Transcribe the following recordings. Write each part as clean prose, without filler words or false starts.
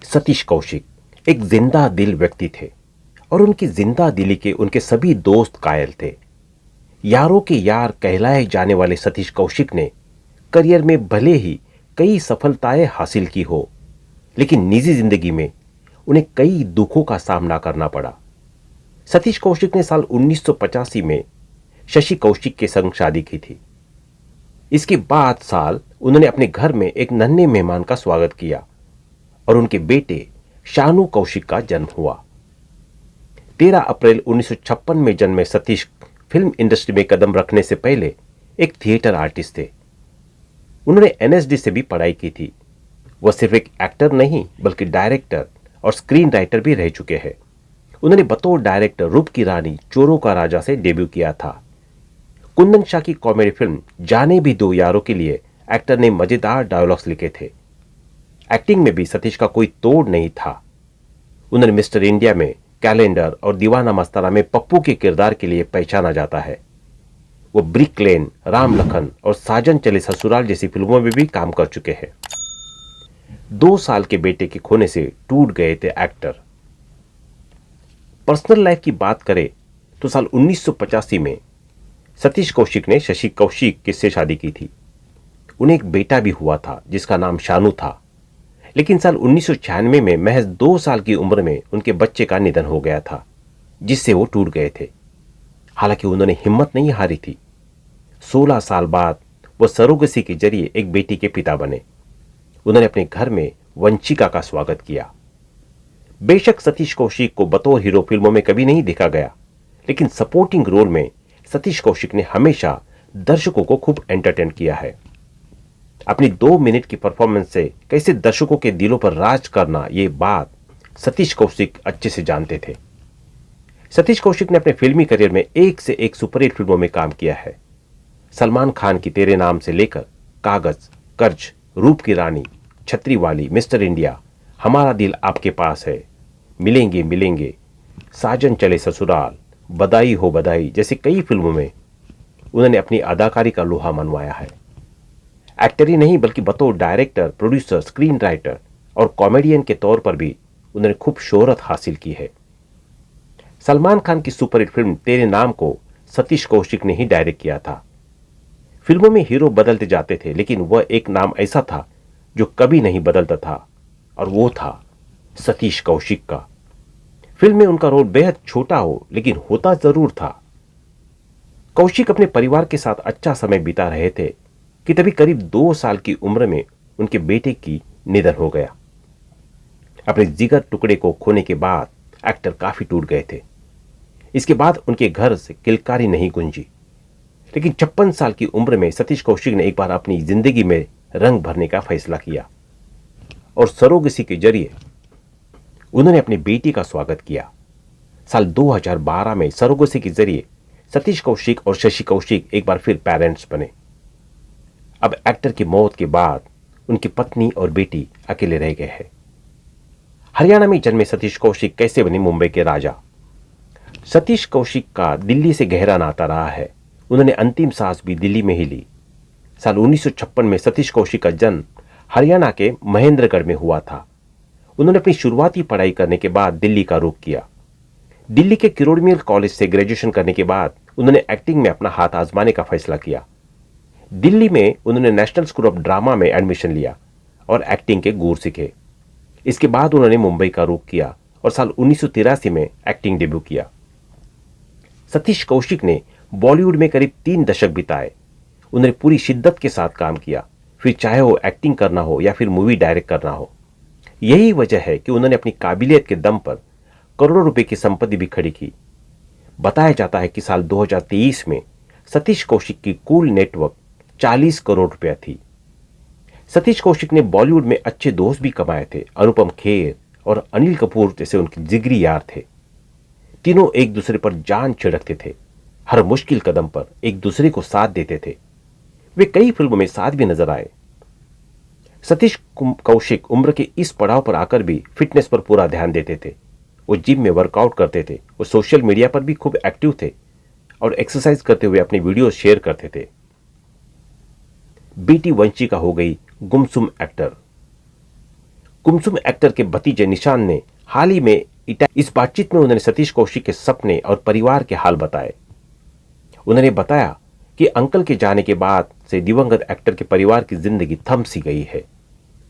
सतीश कौशिक एक जिंदा दिल व्यक्ति थे और उनकी जिंदा दिली के उनके सभी दोस्त कायल थे। यारों के यार कहलाए जाने वाले सतीश कौशिक ने करियर में भले ही कई सफलताएं हासिल की हो, लेकिन निजी जिंदगी में उन्हें कई दुखों का सामना करना पड़ा। सतीश कौशिक ने साल 1985 में शशि कौशिक के संग शादी की थी। इसके बाद साल उन्होंने अपने घर में एक नन्हे मेहमान का स्वागत किया और उनके बेटे शानू कौशिक का जन्म हुआ। 13 अप्रैल 1956 में जन्मे सतीश फिल्म इंडस्ट्री में कदम रखने से पहले एक थिएटर आर्टिस्ट थे। उन्होंने एनएसडी से भी पढ़ाई की थी। वह सिर्फ एक एक्टर नहीं बल्कि डायरेक्टर और स्क्रीन राइटर भी रह चुके हैं। उन्होंने बतौर डायरेक्टर रूप की रानी चोरों का राजा से डेब्यू किया था। कुंदन शाह की कॉमेडी फिल्म जाने भी दो यारों के लिए एक्टर ने मजेदार डायलॉग्स लिखे थे। एक्टिंग में भी सतीश का कोई तोड़ नहीं था। उन्होंने मिस्टर इंडिया में, कैलेंडर और दीवाना मस्ताना में पप्पू के किरदार के लिए पहचाना जाता है। वो ब्रिक लेन, राम लखन और साजन चले ससुराल जैसी फिल्मों में भी काम कर चुके हैं। 2 साल के बेटे के खोने से टूट गए थे एक्टर। पर्सनल लाइफ की बात करें तो साल 1985 में सतीश कौशिक ने शशि कौशिक से शादी की थी। उन्हें एक बेटा भी हुआ था जिसका नाम शानू था, लेकिन साल 1996 में महज 2 साल की उम्र में उनके बच्चे का निधन हो गया था, जिससे वो टूट गए थे। हालांकि उन्होंने हिम्मत नहीं हारी थी। 16 साल बाद वो सरोगसी के जरिए एक बेटी के पिता बने। उन्होंने अपने घर में वंशिका का स्वागत किया। बेशक सतीश कौशिक को बतौर हीरो फिल्मों में कभी नहीं देखा गया, लेकिन सपोर्टिंग रोल में सतीश कौशिक ने हमेशा दर्शकों को खूब एंटरटेन किया है। अपनी 2 मिनट की परफॉर्मेंस से कैसे दर्शकों के दिलों पर राज करना, ये बात सतीश कौशिक अच्छे से जानते थे। सतीश कौशिक ने अपने फिल्मी करियर में एक से एक सुपरहिट फिल्मों में काम किया है। सलमान खान की तेरे नाम से लेकर कागज, कर्ज, रूप की रानी, छतरी वाली, मिस्टर इंडिया, हमारा दिल आपके पास है, मिलेंगे मिलेंगे, साजन चले ससुराल, बधाई हो बधाई जैसी कई फिल्मों में उन्होंने अपनी अदाकारी का लोहा मनवाया है। एक्टर ही नहीं बल्कि बतौर डायरेक्टर, प्रोड्यूसर, स्क्रीन राइटर और कॉमेडियन के तौर पर भी उन्होंने खूब शोहरत हासिल की है। सलमान खान की सुपरहिट फिल्म तेरे नाम को सतीश कौशिक ने ही डायरेक्ट किया था। फिल्मों में हीरो बदलते जाते थे, लेकिन वह एक नाम ऐसा था जो कभी नहीं बदलता था, और वो था सतीश कौशिक का। फिल्म में उनका रोल बेहद छोटा हो, लेकिन होता जरूर था। कौशिक अपने परिवार के साथ अच्छा समय बिता रहे थे कि तभी करीब 2 साल की उम्र में उनके बेटे की निधन हो गया। अपने जिगर टुकड़े को खोने के बाद एक्टर काफी टूट गए थे। इसके बाद उनके घर से किलकारी नहीं गूंजी, लेकिन 56 साल की उम्र में सतीश कौशिक ने एक बार अपनी जिंदगी में रंग भरने का फैसला किया और सरोगसी के जरिए उन्होंने अपनी बेटी का स्वागत किया। साल 2012 में सरोगसी के जरिए सतीश कौशिक और शशि कौशिक एक बार फिर पेरेंट्स बने। अब एक्टर की मौत के बाद उनकी पत्नी और बेटी अकेले रह गए हैं। हरियाणा में जन्मे सतीश कौशिक कैसे बने मुंबई के राजा। सतीश कौशिक का दिल्ली से गहरा नाता रहा है। उन्होंने अंतिम सांस भी दिल्ली में ही ली। साल 1956 में सतीश कौशिक का जन्म हरियाणा के महेंद्रगढ़ में हुआ था। उन्होंने अपनी शुरुआती पढ़ाई करने के बाद दिल्ली का रुख किया। दिल्ली के किरोड़मिल कॉलेज से ग्रेजुएशन करने के बाद उन्होंने एक्टिंग में अपना हाथ आजमाने का फैसला किया। दिल्ली में उन्होंने नेशनल स्कूल ऑफ ड्रामा में एडमिशन लिया और एक्टिंग के गुर सीखे। इसके बाद उन्होंने मुंबई का रुख किया और साल 1983 में एक्टिंग डेब्यू किया। सतीश कौशिक ने बॉलीवुड में करीब 3 दशक बिताए। उन्होंने पूरी शिद्दत के साथ काम किया, फिर चाहे वो एक्टिंग करना हो या फिर मूवी डायरेक्ट करना हो। यही वजह है कि उन्होंने अपनी काबिलियत के दम पर करोड़ों रुपए की संपत्ति भी खड़ी की। बताया जाता है कि साल 2023 में सतीश कौशिक की कुल नेटवर्क 40 करोड़ रुपया थी। सतीश कौशिक ने बॉलीवुड में अच्छे दोस्त भी कमाए थे। अनुपम खेर और अनिल कपूर जैसे उनके जिगरी यार थे। तीनों एक दूसरे पर जान छिड़कते थे। हर मुश्किल कदम पर एक दूसरे को साथ देते थे। वे कई फिल्मों में साथ भी नजर आए। सतीश कौशिक उम्र के इस पड़ाव पर आकर भी फिटनेस पर पूरा ध्यान देते थे। वो जिम में वर्कआउट करते थे। वो सोशल मीडिया पर भी खूब एक्टिव थे और एक्सरसाइज करते हुए अपनी वीडियो शेयर करते थे। बेटी वंशिका हो गई गुमसुम एक्टर। कुमसुम एक्टर के भतीजे निशान ने हाल ही में इस बातचीत में उन्होंने सतीश कौशिक के सपने और परिवार के हाल बताए। उन्होंने बताया कि अंकल के जाने के बाद से दिवंगत एक्टर के परिवार की जिंदगी थम सी गई है।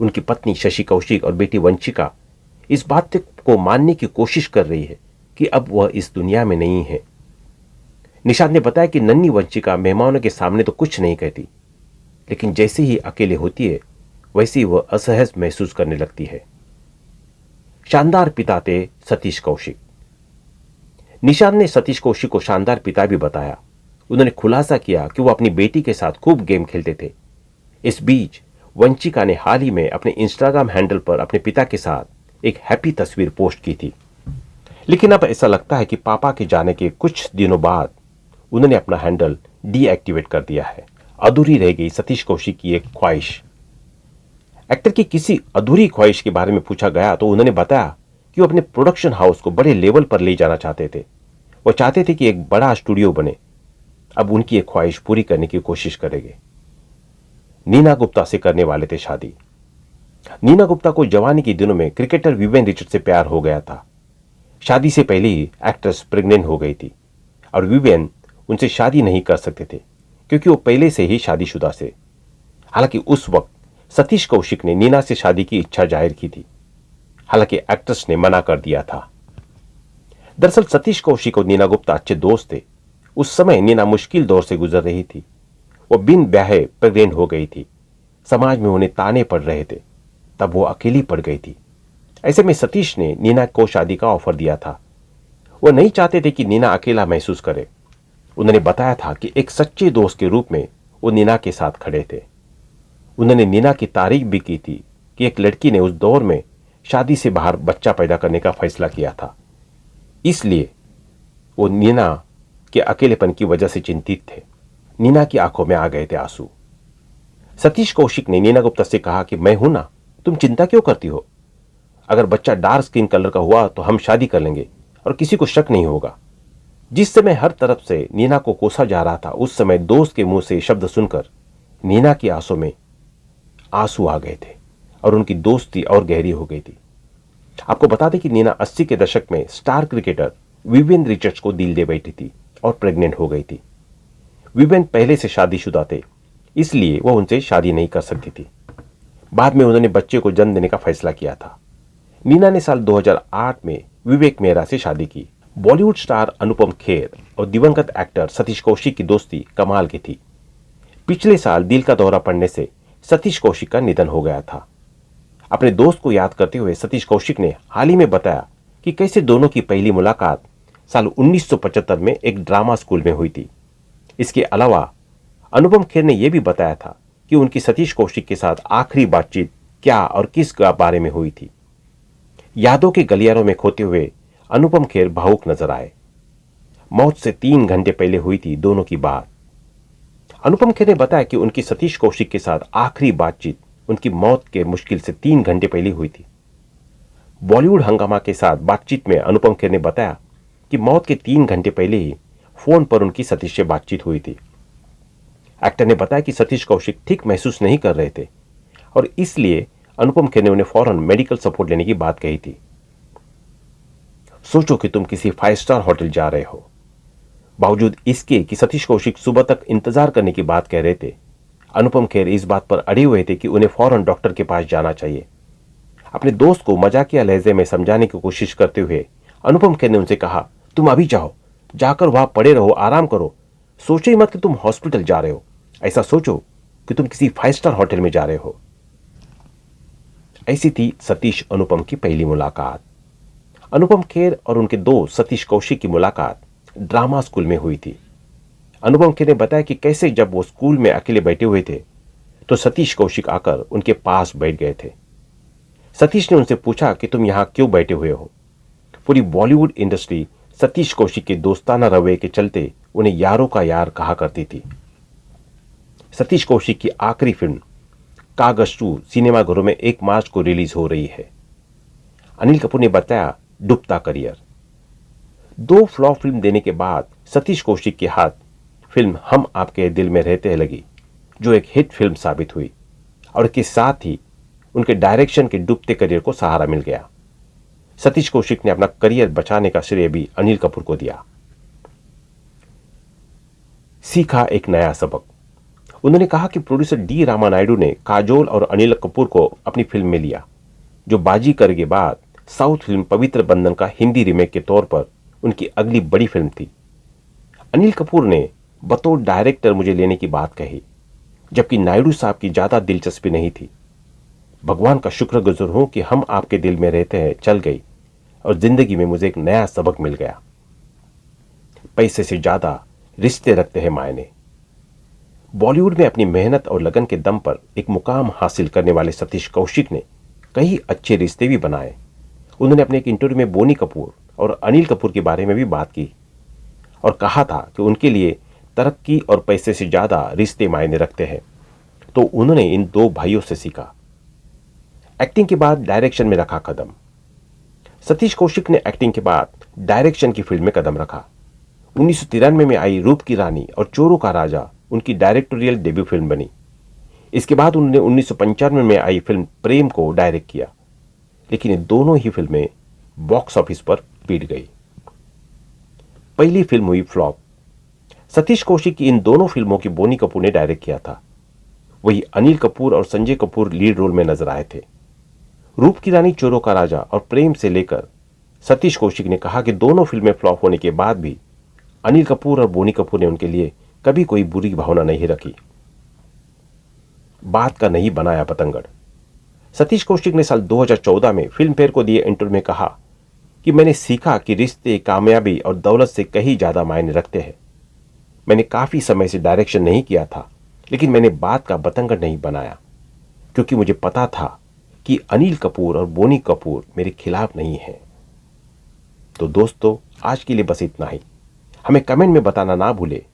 उनकी पत्नी शशि कौशिक और बेटी वंशिका इस बात को मानने की कोशिश कर रही है कि अब वह इस दुनिया में नहीं है। निशांत ने बताया कि नन्ही वंशिका मेहमानों के सामने तो कुछ नहीं कहती, लेकिन जैसे ही अकेले होती है वैसे ही वह असहज महसूस करने लगती है। शानदार पिता थे सतीश कौशिक। निशांत ने सतीश कौशिक को शानदार पिता भी बताया। उन्होंने खुलासा किया कि वो अपनी बेटी के साथ खूब गेम खेलते थे। इस बीच वंशिका ने हाल ही में अपने इंस्टाग्राम हैंडल पर अपने पिता के साथ एक हैप्पी तस्वीर पोस्ट की थी, लेकिन अब ऐसा लगता है कि पापा के जाने के कुछ दिनों बाद उन्होंने अपना हैंडल डीएक्टिवेट कर दिया है। अधूरी रह गई सतीश कौशिक की एक ख्वाहिश। एक्टर की किसी अधूरी ख्वाहिश के बारे में पूछा गया तो उन्होंने बताया कि वो अपने प्रोडक्शन हाउस को बड़े लेवल पर ले जाना चाहते थे। वो चाहते थे कि एक बड़ा स्टूडियो बने। अब उनकी एक ख्वाहिश पूरी करने की कोशिश करेंगे। नीना गुप्ता से करने वाले थे शादी। नीना गुप्ता को जवानी के दिनों में क्रिकेटर विवेन रिचर्ड से प्यार हो गया था। शादी से पहले ही एक्ट्रेस प्रेग्नेंट हो गई थी और विवेन उनसे शादी नहीं कर सकते थे क्योंकि वो पहले से ही शादीशुदा थे। हालांकि उस वक्त सतीश कौशिक ने नीना से शादी की इच्छा जाहिर की थी, हालांकि एक्ट्रेस ने मना कर दिया था। दरअसल सतीश कौशिक और नीना गुप्ता अच्छे दोस्त थे। उस समय नीना मुश्किल दौर से गुजर रही थी। वो बिन ब्याहे प्रेग्नेंट हो गई थी। समाज में उन्हें ताने पड़ रहे थे। तब वो अकेली पड़ गई थी। ऐसे में सतीश ने नीना को शादी का ऑफर दिया था। वो नहीं चाहते थे कि नीना अकेला महसूस करे। उन्होंने बताया था कि एक सच्चे दोस्त के रूप में वो नीना के साथ खड़े थे। उन्होंने नीना की तारीफ भी की थी कि एक लड़की ने उस दौर में शादी से बाहर बच्चा पैदा करने का फैसला किया था, इसलिए वो नीना के अकेलेपन की वजह से चिंतित थे। नीना की आंखों में आ गए थे आंसू। सतीश कौशिक ने नीना गुप्ता से कहा कि मैं हूं ना, तुम चिंता क्यों करती हो? अगर बच्चा डार्क स्किन कलर का हुआ तो हम शादी कर लेंगे और किसी को शक नहीं होगा। जिस समय हर तरफ से नीना को कोसा जा रहा था, उस समय दोस्त के मुंह से शब्द सुनकर नीना की आंसू में आंसू आ गए थे और उनकी दोस्ती और गहरी हो गई थी। आपको बता दें कि नीना 80 के दशक में स्टार क्रिकेटर विवियन रिचर्ड्स को दिल दे बैठी थी और प्रेग्नेंट हो गई थी। विवियन पहले से शादीशुदा थे, इसलिए वह उनसे शादी नहीं कर सकती थी। बाद में उन्होंने बच्चे को जन्म देने का फैसला किया था। नीना ने साल 2008 में विवेक मेहरा से शादी की। बॉलीवुड स्टार अनुपम खेर और दिवंगत एक्टर सतीश कौशिक की दोस्ती कमाल की थी। पिछले साल दिल का दौरा पड़ने से सतीश कौशिक का निधन हो गया था। अपने दोस्त को याद करते हुए सतीश कौशिक ने हाल ही में बताया कि कैसे दोनों की पहली मुलाकात साल 1975 में एक ड्रामा स्कूल में हुई थी। इसके अलावा अनुपम खेर ने यह भी बताया था कि उनकी सतीश कौशिक के साथ आखिरी बातचीत क्या और किस बारे में हुई थी। यादों के गलियारों में खोते हुए अनुपम खेर भावुक नजर आए। मौत से 3 घंटे पहले हुई थी दोनों की बात। अनुपम खेर ने बताया कि उनकी सतीश कौशिक के साथ आखिरी बातचीत उनकी मौत के मुश्किल से 3 घंटे पहले हुई थी। बॉलीवुड हंगामा के साथ बातचीत में अनुपम खेर ने बताया कि मौत के 3 घंटे पहले ही फोन पर उनकी सतीश से बातचीत हुई थी। एक्टर ने बताया कि सतीश कौशिक ठीक महसूस नहीं कर रहे थे और इसलिए अनुपम खेर ने उन्हें फौरन मेडिकल सपोर्ट लेने की बात कही थी। सोचो कि तुम किसी 5 स्टार होटल जा रहे हो, बावजूद इसके कि सतीश कौशिक सुबह तक इंतजार करने की बात कह रहे थे, अनुपम खेर इस बात पर अड़े हुए थे कि उन्हें फौरन डॉक्टर के पास जाना चाहिए। अपने दोस्त को मजाकिया लहजे में समझाने की कोशिश करते हुए अनुपम खेर ने उनसे कहा, तुम अभी जाओ, जाकर वहां पड़े रहो, आराम करो। सोचो ही मत कि तुम हॉस्पिटल जा रहे हो, ऐसा सोचो कि तुम किसी 5 स्टार होटल में जा रहे हो। ऐसी थी सतीश अनुपम की पहली मुलाकात। अनुपम खेर और उनके दोस्त सतीश कौशिक की मुलाकात ड्रामा स्कूल में हुई थी। अनुपम खेर ने बताया कि कैसे जब वो स्कूल में अकेले बैठे हुए थे तो सतीश कौशिक आकर उनके पास बैठ गए थे। सतीश ने उनसे पूछा कि तुम यहां क्यों बैठे हुए हो। पूरी बॉलीवुड इंडस्ट्री सतीश कौशिक के दोस्ताना रवैये के चलते उन्हें यारों का यार कहा करती थी। सतीश कौशिक की आखिरी फिल्म कागज 2 सिनेमाघरों में 1 मार्च को रिलीज हो रही है। अनिल कपूर ने बताया, डूबता करियर। 2 फ्लॉप फिल्म देने के बाद सतीश कौशिक के हाथ फिल्म हम आपके दिल में रहते हैं लगी, जो एक हिट फिल्म साबित हुई और इसके साथ ही उनके डायरेक्शन के डूबते करियर को सहारा मिल गया। सतीश कौशिक ने अपना करियर बचाने का श्रेय भी अनिल कपूर को दिया। सीखा एक नया सबक। उन्होंने कहा कि प्रोड्यूसर डी रामानायडू ने काजोल और अनिल कपूर को अपनी फिल्म में लिया, जो बाजी कर के बाद साउथ फिल्म पवित्र बंधन का हिंदी रीमेक के तौर पर उनकी अगली बड़ी फिल्म थी। अनिल कपूर ने बतौर डायरेक्टर मुझे लेने की बात कही, जबकि नायडू साहब की ज्यादा दिलचस्पी नहीं थी। भगवान का शुक्रगुजार हूं कि हम आपके दिल में रहते हैं चल गई और जिंदगी में मुझे एक नया सबक मिल गया। पैसे से ज्यादा रिश्ते रखते हैं मायने। बॉलीवुड में अपनी मेहनत और लगन के दम पर एक मुकाम हासिल करने वाले सतीश कौशिक ने कई अच्छे रिश्ते भी बनाए। उन्होंने अपने एक इंटरव्यू में बोनी कपूर और अनिल कपूर के बारे में भी बात की और कहा था कि उनके लिए तरक्की और पैसे से ज्यादा रिश्ते मायने रखते हैं। तो उन्होंने इन दो भाइयों से सीखा। एक्टिंग के बाद डायरेक्शन में रखा कदम। सतीश कौशिक ने एक्टिंग के बाद डायरेक्शन की फील्ड में कदम रखा। 1993 में आई रूप की रानी और चोरों का राजा उनकी डायरेक्टोरियल डेब्यू फिल्म बनी। इसके बाद उन्होंने 1995 में आई फिल्म प्रेम को डायरेक्ट किया, लेकिन ये दोनों ही फिल्में बॉक्स ऑफिस पर पीट गई। पहली फिल्म हुई फ्लॉप। सतीश कौशिक की इन दोनों फिल्मों की बोनी कपूर ने डायरेक्ट किया था। वही अनिल कपूर और संजय कपूर लीड रोल में नजर आए थे। रूप की रानी, चोरों का राजा और प्रेम से लेकर सतीश कौशिक ने कहा कि दोनों फिल्में फ्लॉप होने के बाद भी अनिल कपूर और बोनी कपूर ने उनके लिए कभी कोई बुरी भावना नहीं रखी। बात का नहीं बनाया बतंगड़। सतीश कौशिक ने साल 2014 में फिल्म फेयर को दिए इंटरव्यू में कहा कि मैंने सीखा कि रिश्ते कामयाबी और दौलत से कहीं ज्यादा मायने रखते हैं। मैंने काफी समय से डायरेक्शन नहीं किया था, लेकिन मैंने बात का बतंगड़ नहीं बनाया, क्योंकि मुझे पता था कि अनिल कपूर और बोनी कपूर मेरे खिलाफ नहीं हैं। तो दोस्तों, आज के लिए बस इतना ही। हमें कमेंट में बताना ना भूले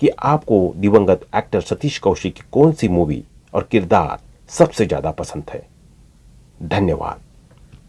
कि आपको दिवंगत एक्टर सतीश कौशिक की कौन सी मूवी और किरदार सबसे ज्यादा पसंद है। धन्यवाद।